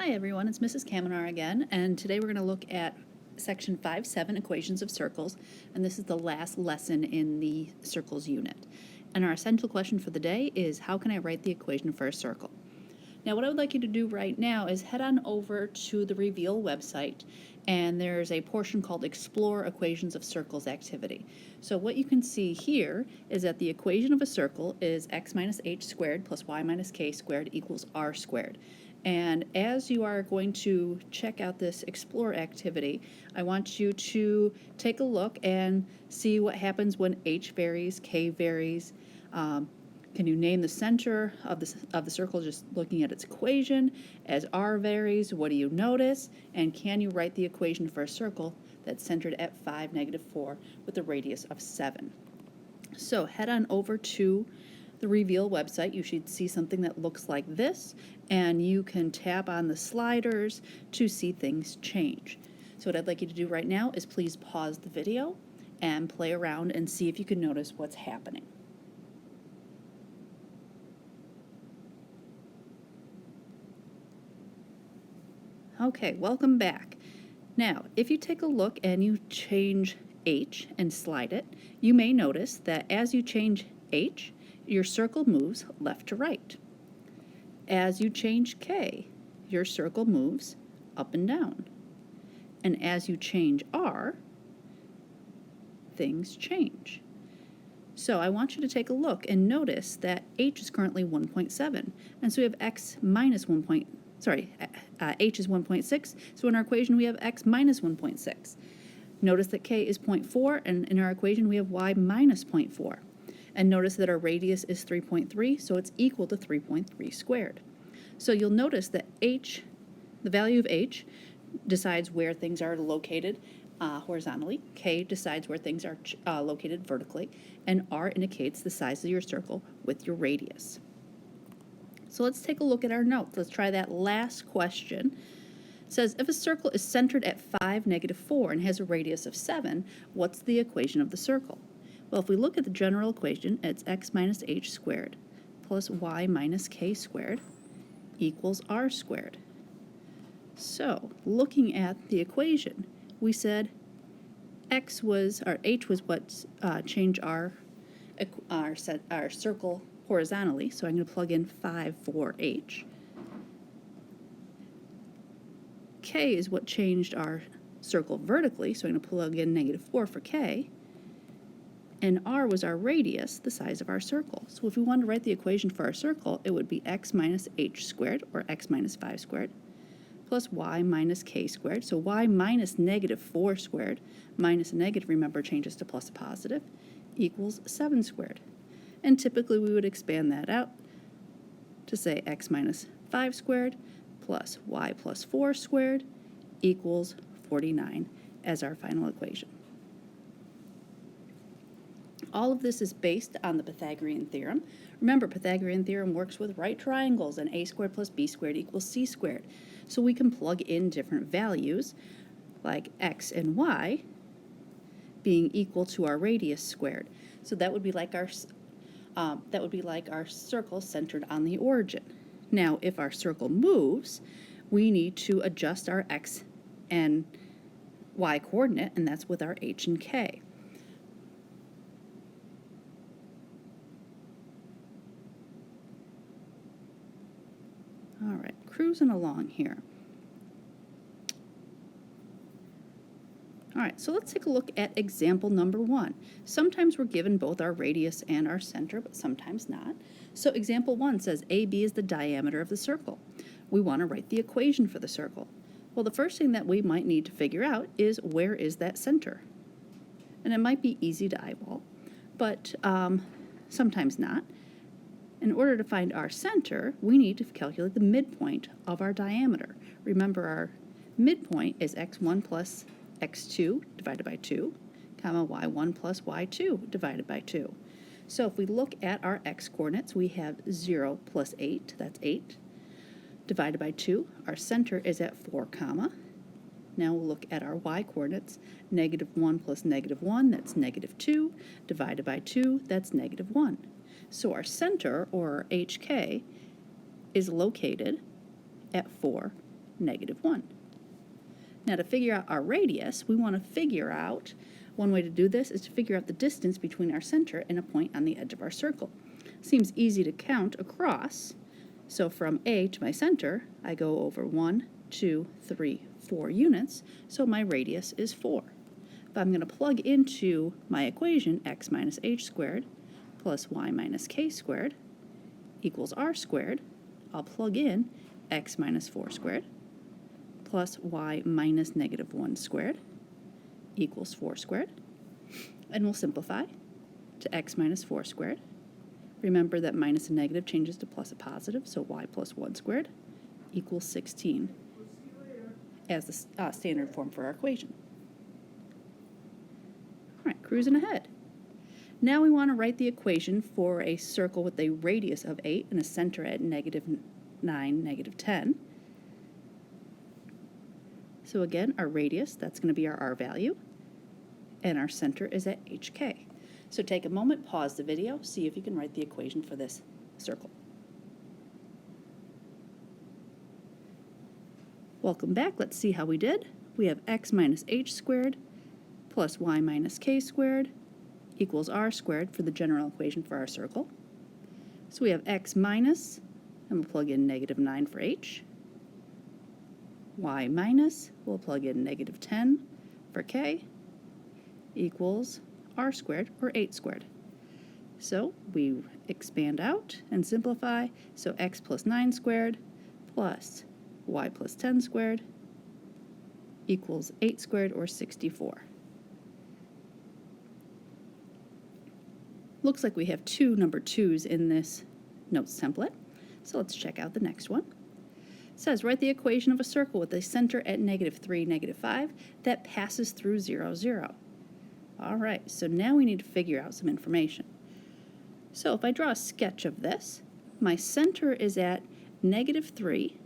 Hi everyone, it's Mrs. Kamenar again, and today we're going to look at section 5.7, equations of circles, and this is the last lesson in the circles unit. And our essential question for the day is, how can I write the equation for a circle? Now what I would like you to do right now is head on over to the Reveal website, and there's a portion called Explore Equations of Circles activity. So what you can see here is that the equation of a circle is x minus h squared plus y minus k squared equals r squared. And as you are going to check out this Explore activity, I want you to take a look and see what happens when h varies, k varies. Can you name the center of the circle just looking at its equation? As r varies, what do you notice? And can you write the equation for a circle that's centered at 5, -4 with a radius of 7? So head on over to the Reveal website. You should see something that looks like this, and you can tap on the sliders to see things change. So what I'd like you to do right now is please pause the video and play around and see if you can notice what's happening. Okay, welcome back. Now, if you take a look and you change h and slide it, you may notice that as you change h, your circle moves left to right. As you change k, your circle moves up and down. And as you change r, things change. So I want you to take a look and notice that h is currently 1.7, and so we have x minus h is 1.6, so in our equation we have x minus 1.6. Notice that k is 0.4, and in our equation we have y minus 0.4. And notice that our radius is 3.3, so it's equal to 3.3 squared. So you'll notice that h, the value of h, decides where things are located horizontally, k decides where things are located vertically, and r indicates the size of your circle with your radius. So let's take a look at our notes. Let's try that last question. It says, if a circle is centered at 5, -4 and has a radius of 7, what's the equation of the circle? Well, if we look at the general equation, it's x minus h squared plus y minus k squared equals r squared. So, looking at the equation, we said h was what changed our circle horizontally, so I'm going to plug in 5 for h. K is what changed our circle vertically, so I'm going to plug in -4 for k. And r was our radius, the size of our circle. So if we wanted to write the equation for our circle, it would be x minus h squared, or x minus 5 squared, plus y minus k squared. So y minus -4 squared, minus a negative, remember, changes to plus a positive, equals 7 squared. And typically we would expand that out to say x minus 5 squared plus y plus 4 squared equals 49 as our final equation. All of this is based on the Pythagorean theorem. Remember, Pythagorean theorem works with right triangles, and a squared plus b squared equals c squared. So we can plug in different values, like x and y being equal to our radius squared. So that would be like our circle centered on the origin. Now, if our circle moves, we need to adjust our x and y coordinate, and that's with our h and k. All right, cruising along here. All right, so let's take a look at example number 1. Sometimes we're given both our radius and our center, but sometimes not. So example 1 says AB is the diameter of the circle. We want to write the equation for the circle. Well, the first thing that we might need to figure out is, where is that center? And it might be easy to eyeball, but sometimes not. In order to find our center, we need to calculate the midpoint of our diameter. Remember, our midpoint is x1 plus x2 divided by 2, comma y1 plus y2 divided by 2. So if we look at our x-coordinates, we have 0 plus 8, that's 8, divided by 2. Our center is at 4, comma. Now we'll look at our y-coordinates, -1 plus -1, that's -2, divided by 2, that's -1. So our center, or HK, is located at 4, negative 1. Now to figure out our radius, we want to figure out, one way to do this is to figure out the distance between our center and a point on the edge of our circle. Seems easy to count across, so from A to my center, I go over 1, 2, 3, 4 units, so my radius is 4. If I'm going to plug into my equation, x minus h squared plus y minus k squared equals r squared, I'll plug in x minus 4 squared plus y minus negative 1 squared equals 4 squared. And we'll simplify to x minus 4 squared. Remember that minus and negative changes to plus a positive, so y plus 1 squared equals 16 as the standard form for our equation. All right, cruising ahead. Now we want to write the equation for a circle with a radius of 8 and a center at negative 9, negative 10. So again, our radius, that's going to be our r value, and our center is at hk. So take a moment, pause the video, see if you can write the equation for this circle. Welcome back. Let's see how we did. We have x minus h squared plus y minus k squared equals r squared for the general equation for our circle. So we have x minus, and we'll plug in negative 9 for h. Y minus, we'll plug in negative 10 for k, equals r squared, or 8 squared. So we expand out and simplify, so x plus 9 squared plus y plus 10 squared equals 8 squared, or 64. Looks like we have two number 2's in this notes template, so let's check out the next one. It says, write the equation of a circle with a center at negative 3, negative 5 that passes through 0, 0. All right, so now we need to figure out some information. So if I draw a sketch of this, my center is at negative 3,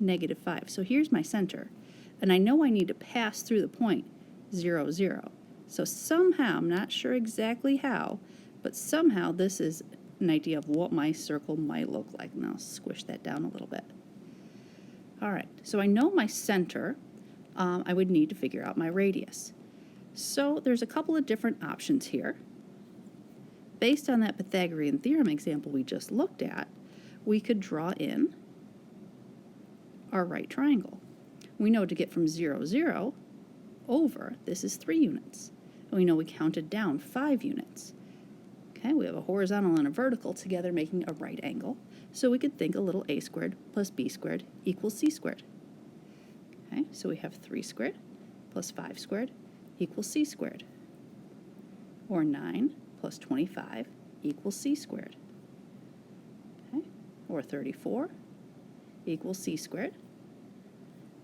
negative 5. So here's my center, and I know I need to pass through the point 0, 0. So somehow, I'm not sure exactly how, but somehow this is an idea of what my circle might look like. And I'll squish that down a little bit. All right, so I know my center. I would need to figure out my radius. So there's a couple of different options here. Based on that Pythagorean theorem example we just looked at, we could draw in our right triangle. We know to get from 0, 0 over, this is 3 units. And we know we counted down 5 units. Okay, we have a horizontal and a vertical together making a right angle. So we could think a little a squared plus b squared equals c squared. Okay, so we have 3 squared plus 5 squared equals c squared. Or 9 plus 25 equals c squared. Okay, or 34 equals c squared.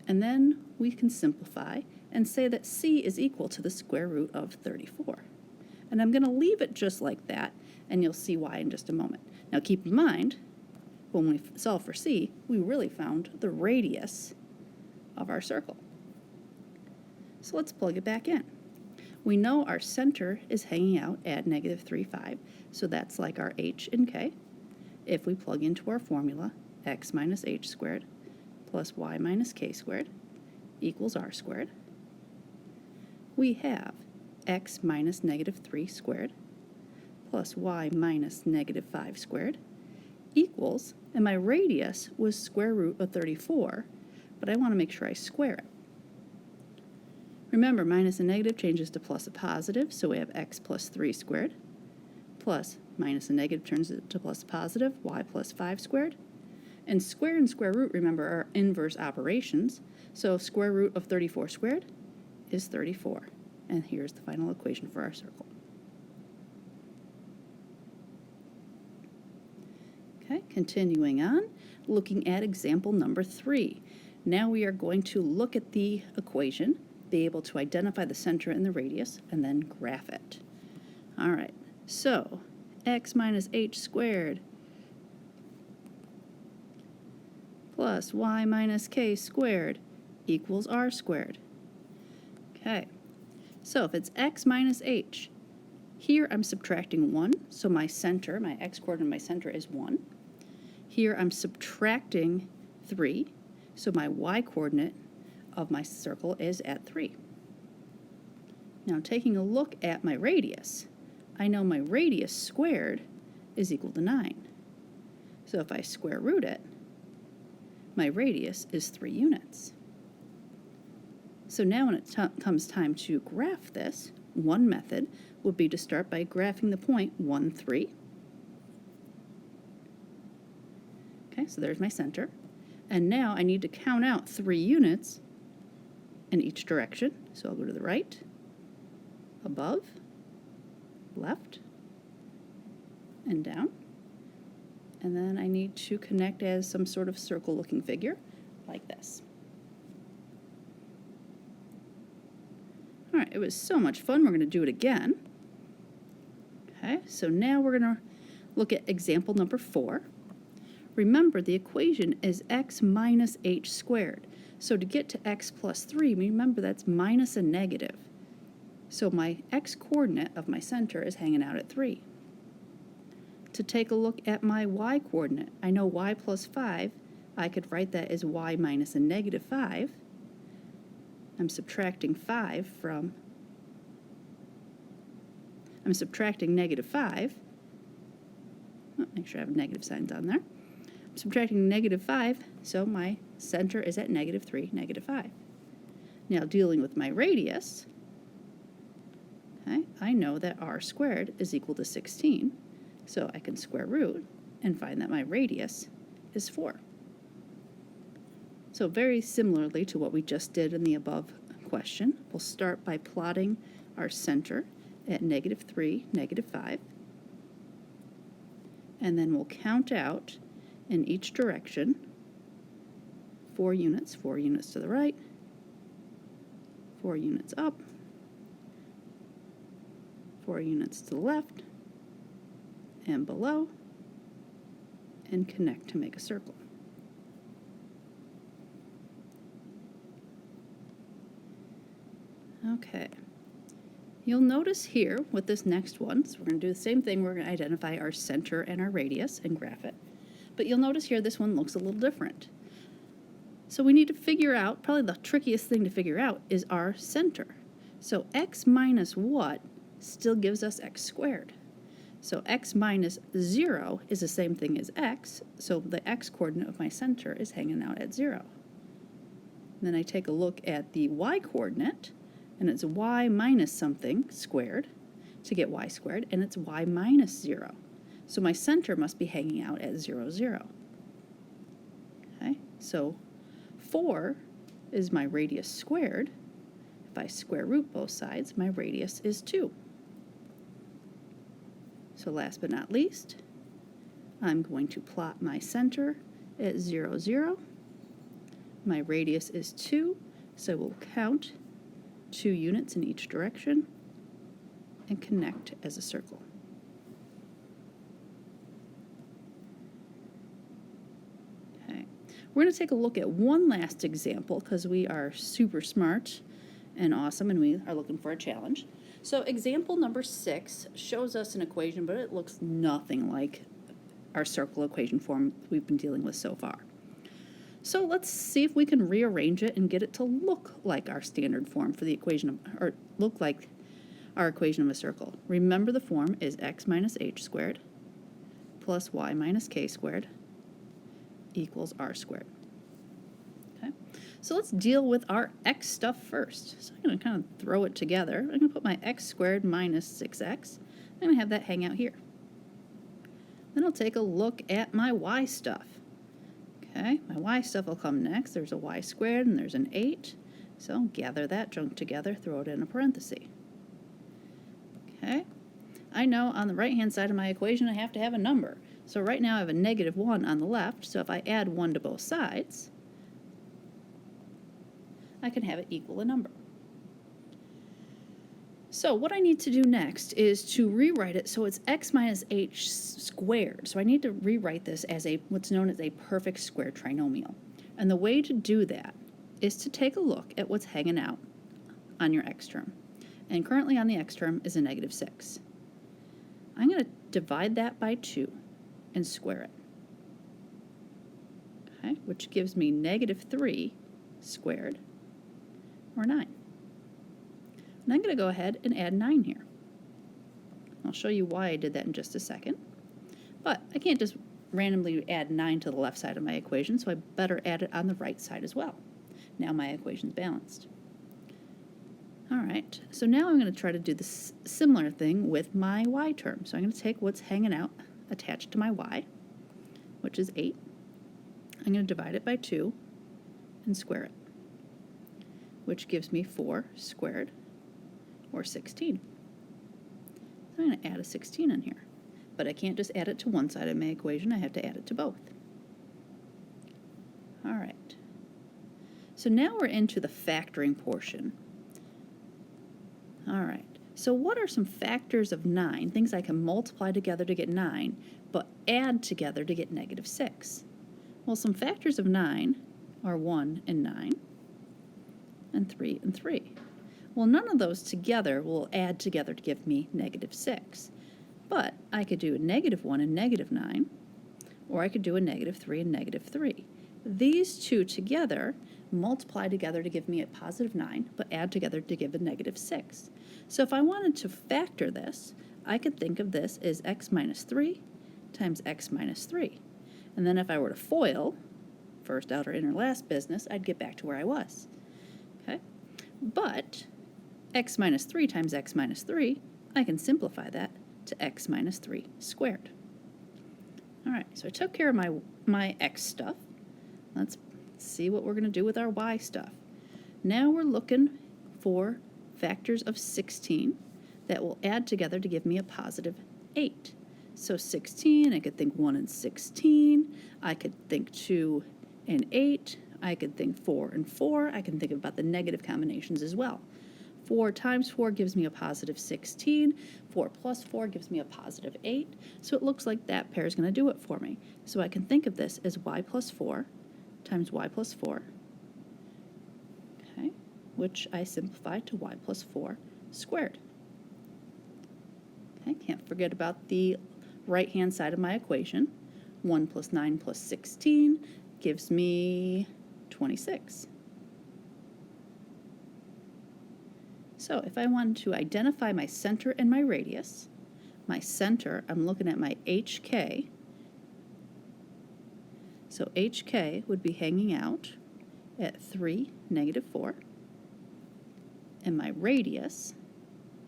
And then we can simplify and say that c is equal to the square root of 34. And I'm going to leave it just like that, and you'll see why in just a moment. Now keep in mind, when we solve for c, we really found the radius of our circle. So let's plug it back in. We know our center is hanging out at negative 3, 5, so that's like our h and k. If we plug into our formula, x minus h squared plus y minus k squared equals r squared, we have x minus negative 3 squared plus y minus negative 5 squared equals, and my radius was square root of 34, but I want to make sure I square it. Remember, minus and negative changes to plus a positive, so we have x plus 3 squared plus minus and negative turns it to plus a positive, y plus 5 squared. And square and square root, remember, are inverse operations, so square root of 34 squared is 34. And here's the final equation for our circle. Okay, continuing on, looking at example number 3. Now we are going to look at the equation, be able to identify the center and the radius, and then graph it. All right, so x minus h squared plus y minus k squared equals r squared. Okay, so if it's x minus h, here I'm subtracting 1, so my center, my x-coordinate of my center is 1. Here I'm subtracting 3, so my y-coordinate of my circle is at 3. Now taking a look at my radius, I know my radius squared is equal to 9. So if I square root it, my radius is 3 units. So now when it comes time to graph this, one method would be to start by graphing the point 1, 3. Okay, so there's my center. And now I need to count out 3 units in each direction. So I'll go to the right, above, left, and down. And then I need to connect as some sort of circle-looking figure, like this. All right, it was so much fun. We're going to do it again. Okay, so now we're going to look at example number 4. Remember, the equation is x minus h squared. So to get to x plus 3, remember that's minus a negative. So my x-coordinate of my center is hanging out at 3. To take a look at my y-coordinate, I know y plus 5. I could write that as y minus a negative 5. I'm subtracting negative 5. Oh, make sure I have negative signs on there. I'm subtracting negative 5, so my center is at negative 3, negative 5. Now dealing with my radius, okay, I know that r squared is equal to 16, so I can square root and find that my radius is 4. So very similarly to what we just did in the above question, we'll start by plotting our center at negative 3, negative 5, and then we'll count out in each direction 4 units to the right, 4 units up, 4 units to the left and below, and connect to make a circle. Okay. You'll notice here with this next one, so we're going to do the same thing. We're going to identify our center and our radius and graph it. But you'll notice here this one looks a little different. So we need to figure out, probably the trickiest thing to figure out is our center. So x minus what still gives us x squared. So x minus 0 is the same thing as x, so the x-coordinate of my center is hanging out at 0. Then I take a look at the y-coordinate, and it's y minus something squared to get y squared, and it's y minus 0. So my center must be hanging out at 0, 0. Okay, so 4 is my radius squared. If I square root both sides, my radius is 2. So last but not least, I'm going to plot my center at 0, 0. My radius is 2, so we'll count 2 units in each direction and connect as a circle. Okay, we're going to take a look at one last example because we are super smart and awesome and we are looking for a challenge. So example number 6 shows us an equation, but it looks nothing like our circle equation form we've been dealing with so far. So let's see if we can rearrange it and get it to look like our standard form for the equation, or look like our equation of a circle. Remember the form is x minus h squared plus y minus k squared equals r squared. Okay, so let's deal with our x stuff first. So I'm going to kind of throw it together. I'm going to put my x squared minus 6x. I'm going to have that hang out here. Then I'll take a look at my y stuff. Okay, my y stuff will come next. There's a y squared and there's an 8. So gather that junk together, throw it in a parenthesis. Okay, I know on the right-hand side of my equation I have to have a number. So right now I have a negative 1 on the left, so if I add 1 to both sides, I can have it equal a number. So what I need to do next is to rewrite it so it's x minus h squared. So I need to rewrite this as what's known as a perfect square trinomial. And the way to do that is to take a look at what's hanging out on your x term. And currently on the x term is a negative 6. I'm going to divide that by 2 and square it. which gives me -3 squared, or 9. And I'm going to go ahead and add 9 here. I'll show you why I did that in just a second. But I can't just randomly add 9 to the left side of my equation, so I better add it on the right side as well. Now my equation's balanced. All right, so now I'm going to try to do this similar thing with my y term. So I'm going to take what's hanging out attached to my y, which is 8. I'm going to divide it by 2 and square it, which gives me 4 squared, or 16. So I'm going to add a 16 in here. But I can't just add it to one side of my equation, I have to add it to both. All right. So now we're into the factoring portion. All right. So what are some factors of 9, things I can multiply together to get 9, but add together to get -6? Well, some factors of 9 are 1 and 9, and 3 and 3. Well, none of those together will add together to give me -6. But I could do a -1 and -9, or I could do a -3 and -3. These two together multiply together to give me a +9, but add together to give a -6. So if I wanted to factor this, I could think of this as x minus 3 times x minus 3. And then if I were to FOIL, first, outer, inner, last business, I'd get back to where I was. Okay? But x minus 3 times x minus 3, I can simplify that to x minus 3 squared. All right, so I took care of my x stuff. Let's see what we're going to do with our y stuff. Now we're looking for factors of 16 that will add together to give me a +8. So 16, I could think 1 and 16. I could think 2 and 8. I could think 4 and 4. I can think about the negative combinations as well. 4 times 4 gives me a +16. 4 plus 4 gives me a +8. So it looks like that pair is going to do it for me. So I can think of this as y plus 4 times y plus 4, okay, which I simplify to y plus 4 squared. Okay, can't forget about the right-hand side of my equation. 1 plus 9 plus 16 gives me 26. So if I wanted to identify my center and my radius, my center, I'm looking at my HK. So HK would be hanging out at 3, -4. And my radius,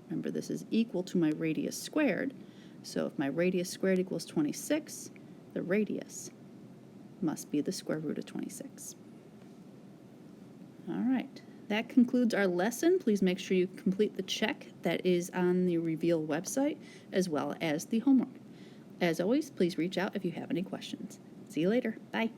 remember this is equal to my radius squared, so if my radius squared equals 26, the radius must be the square root of 26. All right. That concludes our lesson. Please make sure you complete the check that is on the Reveal website, as well as the homework. As always, please reach out if you have any questions. See you later. Bye.